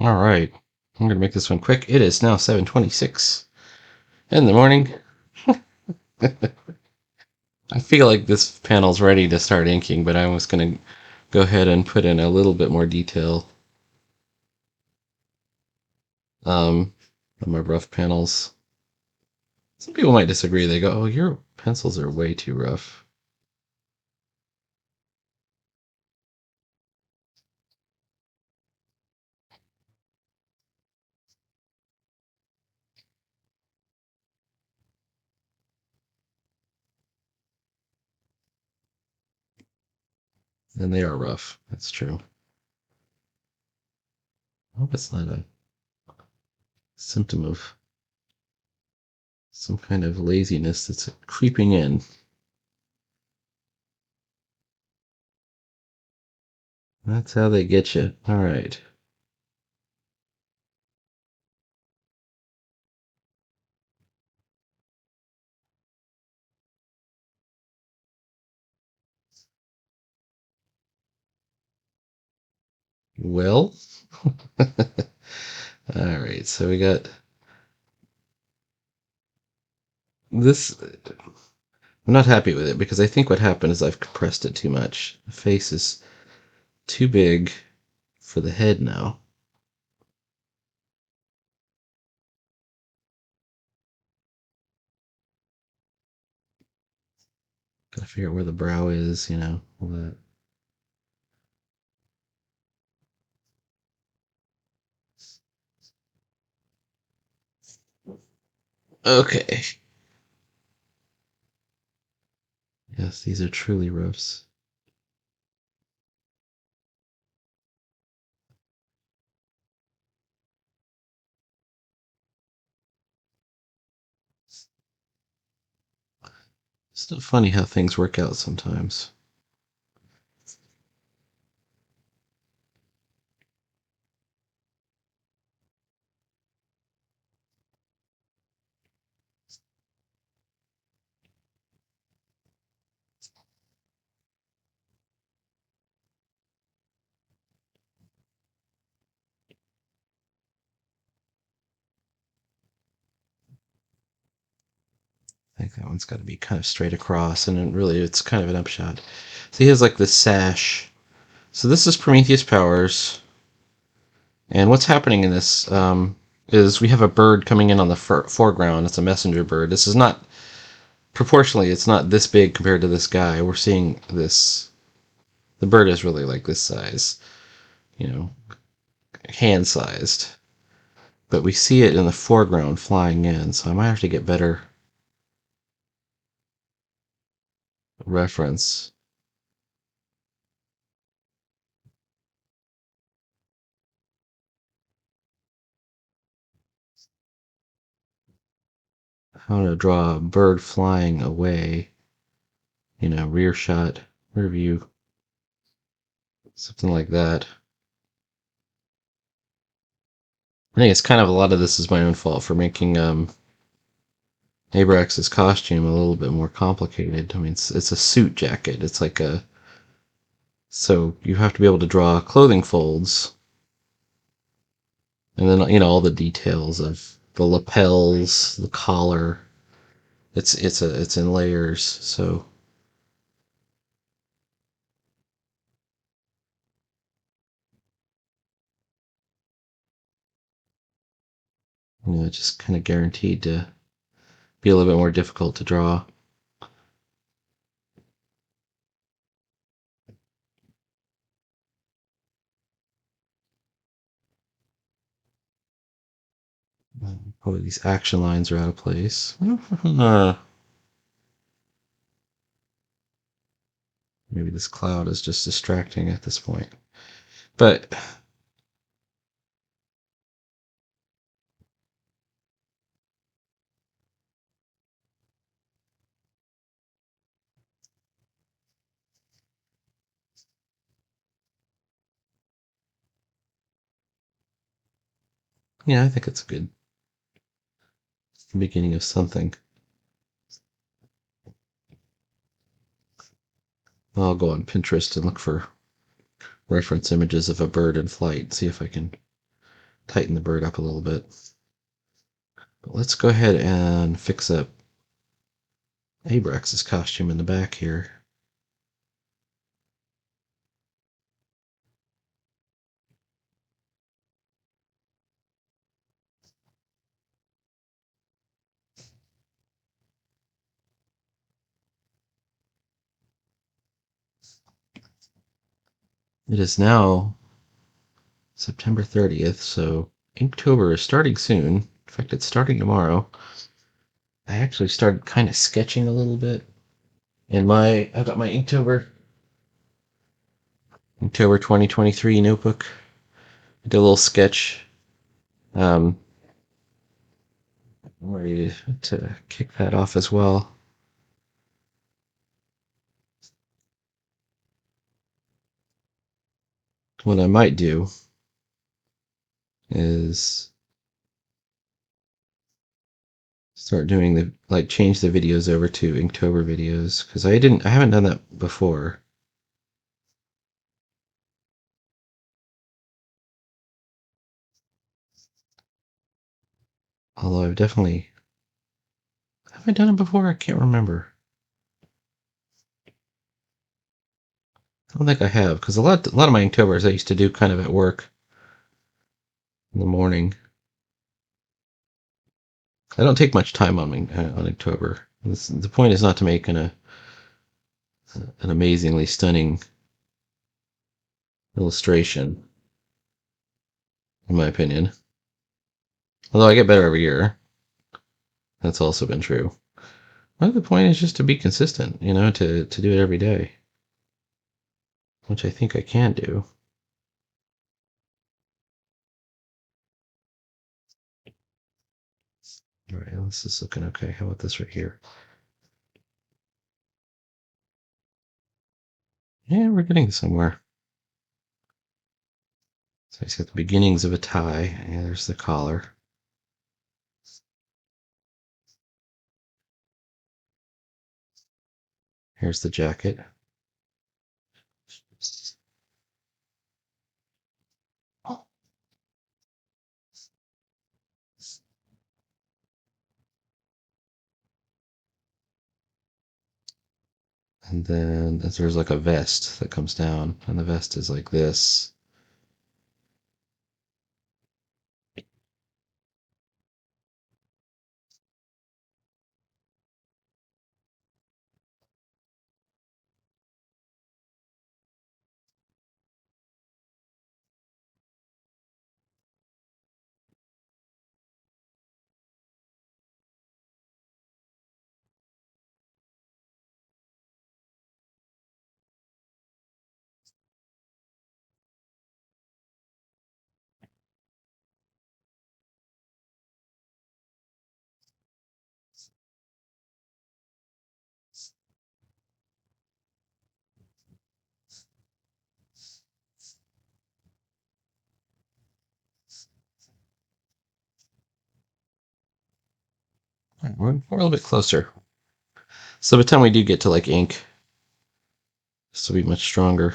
All right, I'm gonna make this one quick. It is now 7:26 in the morning. I feel like this panel's ready to start inking, but I was gonna go ahead and put in a little bit more detail on my rough panels. Some people might disagree. They go, "Oh, your pencils are way too rough." And they are rough. That's true. I hope it's not a symptom of some kind of laziness that's creeping in. That's how they get you. All right. Well, all right. So we got this. I'm not happy with it because I think what happened is I've compressed it too much. The face is too big for the head now. Gotta figure out where the brow is, all that. Okay. Yes, these are truly roofs. It's still funny how things work out sometimes. I think that one's got to be kind of straight across, and then really it's kind of an upshot. So he has like this sash. So this is Prometheus Powers, and what's happening in this is we have a bird coming in on the foreground. It's a messenger bird. This is not proportionally. It's not this big compared to this guy. We're seeing this. The bird is really like this size, you know, hand sized. But we see it in the foreground flying in, so I might have to get better reference. How to draw a bird flying away, rear shot, rear view, something like that. I think it's kind of a lot of this is my own fault for making Abrax's costume a little bit more complicated. I mean, it's a suit jacket. It's like so you have to be able to draw clothing folds, and then all the details of the lapels, the collar. It's in layers, so it's just kind of guaranteed to be a little bit more difficult to draw. Probably these action lines are out of place. Maybe this cloud is just distracting at this point. But yeah, I think it's good. It's the beginning of something. I'll go on Pinterest and look for reference images of a bird in flight, see if I can tighten the bird up a little bit. But let's go ahead and fix up Abrax's costume in the back here. It is now September 30th, so Inktober is starting soon. In fact, it's starting tomorrow. I actually started kind of sketching a little bit. I've got my Inktober 2023 notebook. I did a little sketch. I'm ready to kick that off as well. What I might do is start doing change the videos over to Inktober videos, because I haven't done that before. Although have I done it before? I can't remember. I don't think I have, because a lot of my Inktovers I used to do kind of at work in the morning. I don't take much time on Inktober. The point is not to make an amazingly stunning illustration, in my opinion. Although I get better every year. That's also been true. But the point is just to be consistent, to do it every day, which I think I can do. All right, this is looking okay. How about this right here? Yeah, we're getting somewhere. So he's got the beginnings of a tie. Yeah, there's the collar. Here's the jacket. And then there's like a vest that comes down, and the vest is like this. All right, we're a little bit closer. So by the time we do get to like ink, this will be much stronger.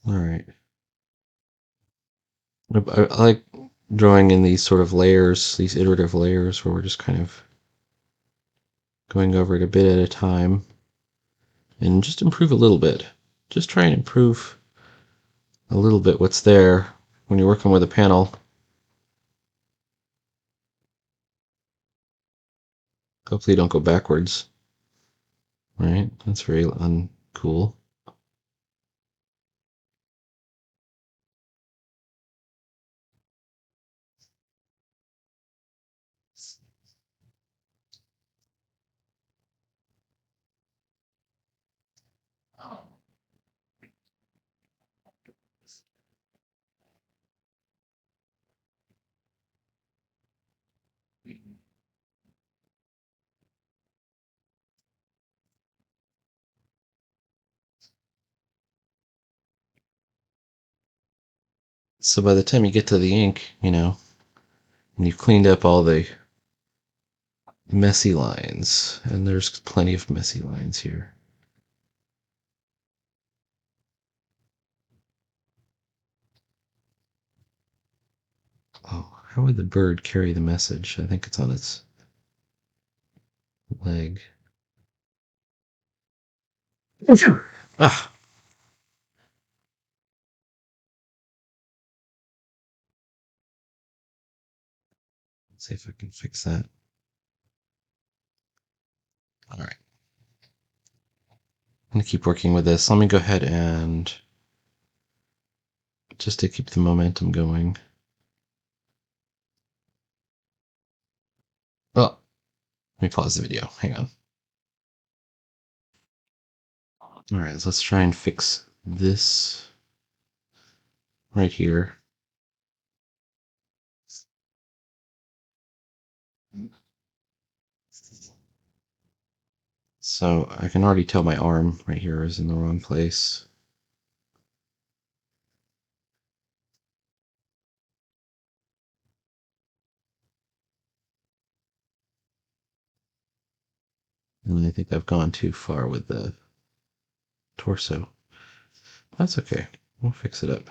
All right. I like drawing in these sort of layers, these iterative layers, where we're just kind of going over it a bit at a time and just improve a little bit. Just try and improve a little bit what's there when you're working with a panel. Hopefully you don't go backwards. Right? That's very uncool. So by the time you get to the ink, and you've cleaned up all the messy lines, and there's plenty of messy lines here. How would the bird carry the message? I think it's on its leg. Ah! Let's see if I can fix that. All right. I'm going to keep working with this. Let me go ahead and just to keep the momentum going. Oh, let me pause the video. Hang on. All right, so let's try and fix this right here. So I can already tell my arm right here is in the wrong place. And I think I've gone too far with the torso. That's okay. We'll fix it up.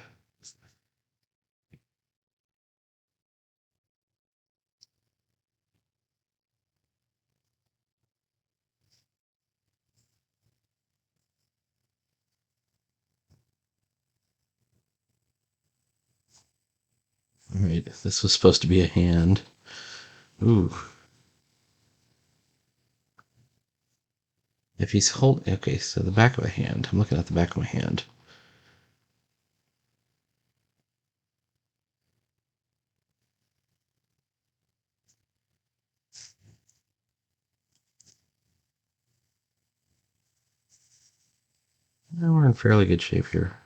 All right, this was supposed to be a hand. Ooh. If he's holding, okay, so the back of a hand. I'm looking at the back of my hand. We're in fairly good shape here.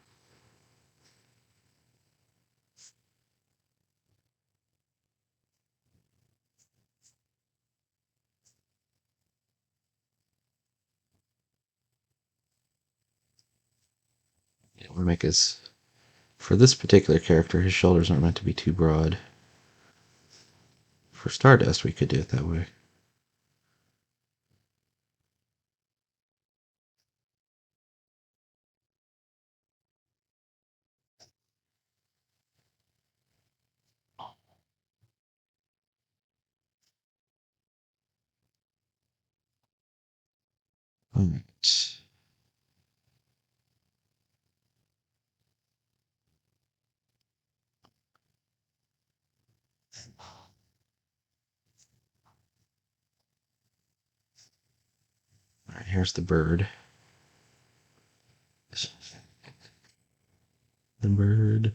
Yeah, we'll make his, for this particular character, his shoulders aren't meant to be too broad. For Stardust, we could do it that way. All right. All right, here's the bird. The bird.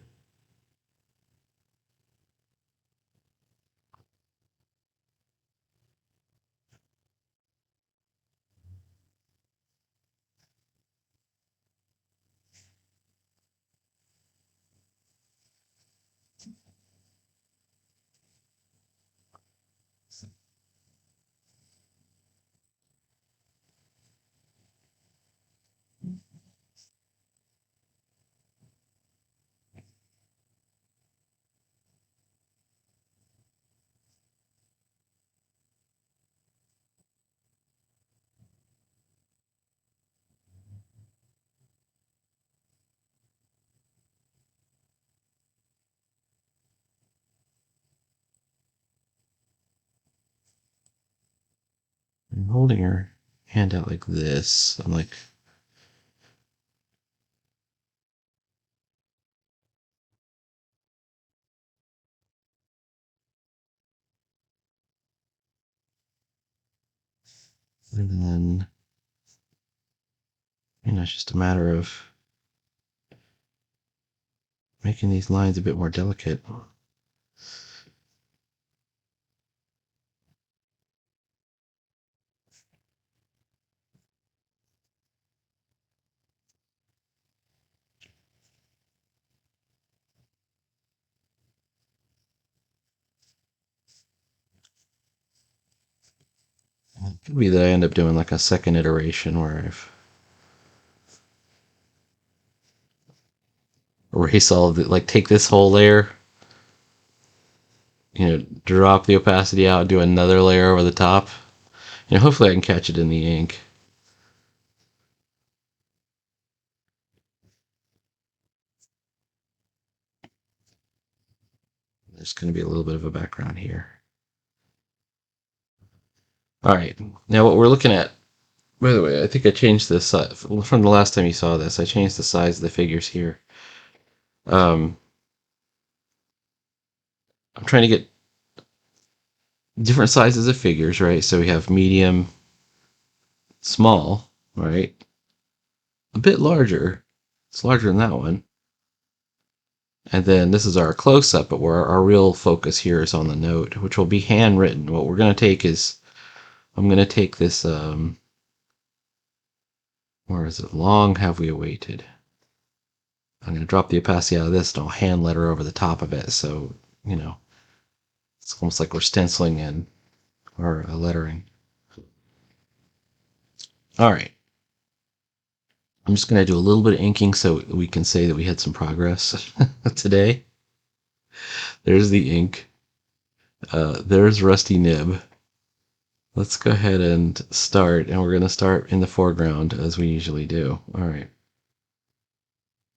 I'm holding her hand out like this. I'm like, and then, it's just a matter of making these lines a bit more delicate. It could be that I end up doing like a second iteration where I've erase all of the, like take this whole layer, drop the opacity out, do another layer over the top. Hopefully I can catch it in the ink. There's going to be a little bit of a background here. All right, now what we're looking at, by the way, I think I changed this from the last time you saw this. I changed the size of the figures here. I'm trying to get different sizes of figures, right? So we have medium, small, right? A bit larger. It's larger than that one. And then this is our close-up, but where our real focus here is on the note, which will be handwritten. What we're going to take is, I'm going to take this, where is it? Long have we awaited. I'm going to drop the opacity out of this and I'll hand letter over the top of it. So, you know, it's almost like we're stenciling in or lettering. All right. I'm just going to do a little bit of inking so we can say that we had some progress today. There's the ink. There's Rusty Nib. Let's go ahead and start, and we're going to start in the foreground as we usually do. All right.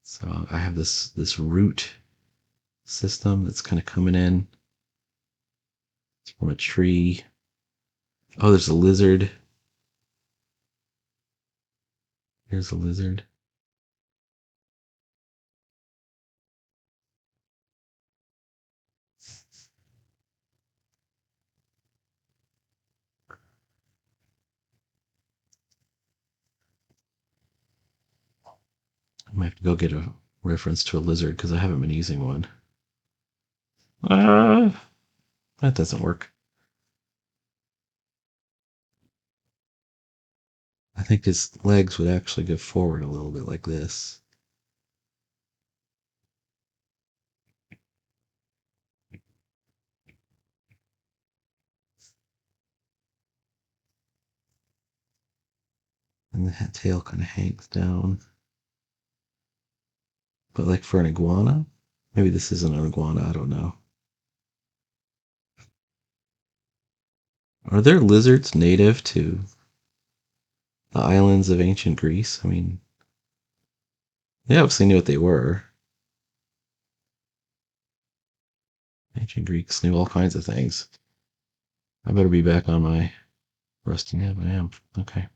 So I have this root system that's kind of coming in. It's from a tree. Oh, there's a lizard. Here's a lizard. I might have to go get a reference to a lizard because I haven't been using one. That doesn't work. I think his legs would actually go forward a little bit like this. And the tail kind of hangs down. But like for an iguana? Maybe this isn't an iguana, I don't know. Are there lizards native to the islands of ancient Greece? I mean, they obviously knew what they were. Ancient Greeks knew all kinds of things. I better be back on my rusty nib. I am. Okay.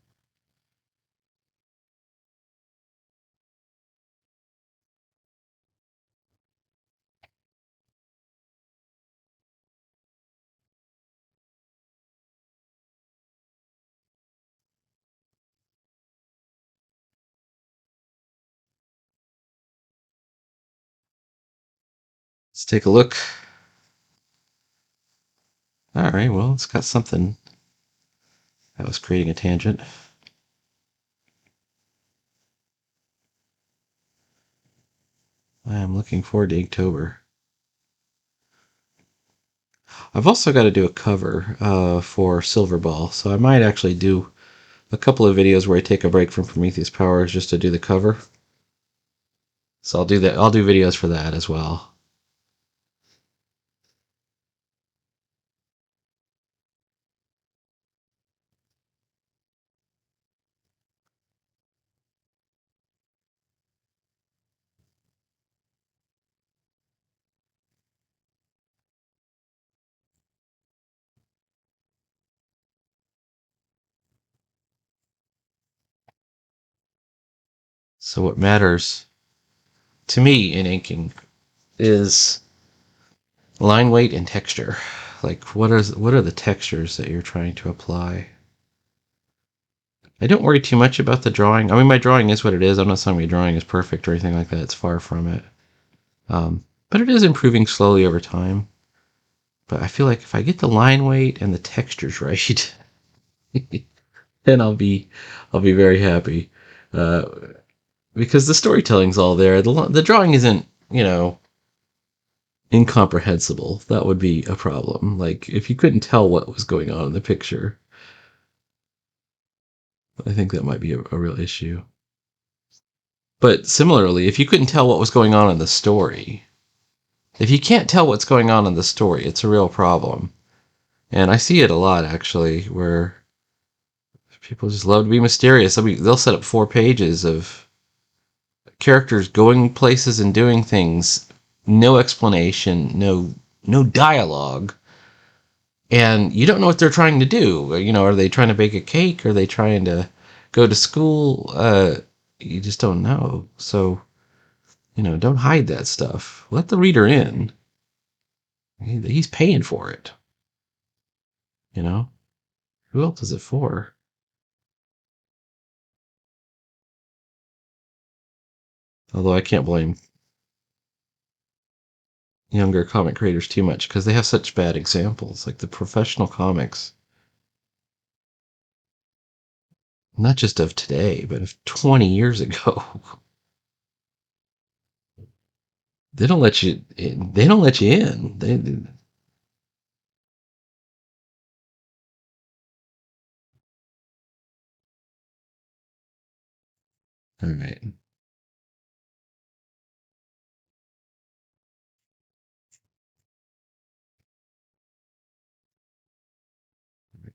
Let's take a look. All right, well, it's got something. That was creating a tangent. I am looking forward to Inktober. I've also got to do a cover for Silver Ball, so I might actually do a couple of videos where I take a break from Prometheus Powers just to do the cover. So I'll do that. I'll do videos for that as well. So what matters to me in inking is line weight and texture. Like what are the textures that you're trying to apply? I don't worry too much about the drawing. I mean, my drawing is what it is. I'm not saying my drawing is perfect or anything like that. It's far from it. But it is improving slowly over time. But I feel like if I get the line weight and the textures right, then I'll be very happy. Because the storytelling's all there. The drawing isn't, incomprehensible. That would be a problem. Like if you couldn't tell what was going on in the picture, I think that might be a real issue. But similarly, if you couldn't tell what was going on in the story, if you can't tell what's going on in the story, it's a real problem. And I see it a lot actually, where people just love to be mysterious. I mean, they'll set up 4 pages of characters going places and doing things, no explanation, no no dialogue, and you don't know what they're trying to do. You know, are they trying to bake a cake? Are they trying to go to school? You just don't know. So, you know, don't hide that stuff. Let the reader in. He's paying for it. You know, who else is it for? Although I can't blame younger comic creators too much because they have such bad examples. Like the professional comics, not just of today, but of 20 years ago. They don't let you in. They don't let you in. All right.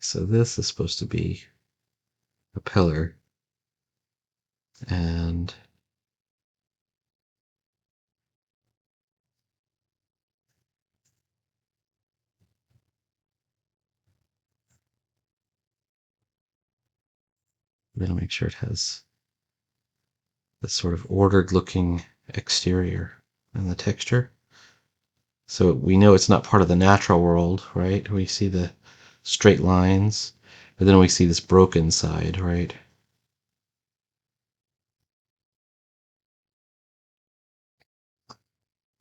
So this is supposed to be a pillar, and I'm gonna make sure it has this sort of ordered looking exterior and the texture. So we know it's not part of the natural world, right? We see the straight lines, but then we see this broken side, right?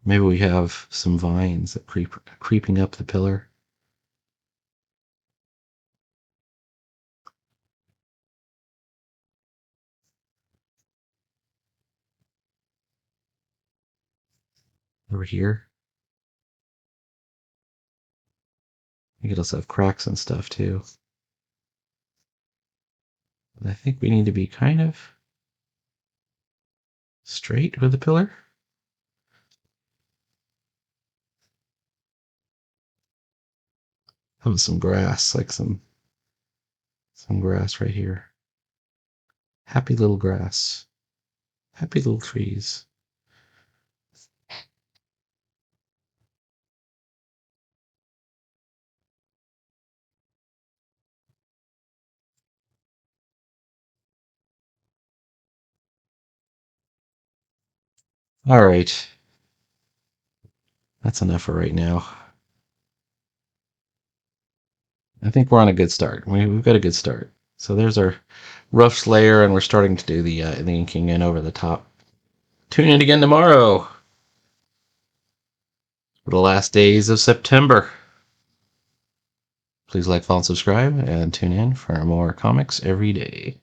Maybe we have some vines that creeping up the pillar. Over here. You could also have cracks and stuff too. But I think we need to be kind of straight with the pillar. How about some grass, like some grass right here. Happy little grass. Happy little trees. All right. That's enough for right now. I think we're on a good start. We've got a good start. So there's our roughs layer, and we're starting to do the inking in over the top. Tune in again tomorrow for the last days of September. Please like, follow, and subscribe, and tune in for more comics every day.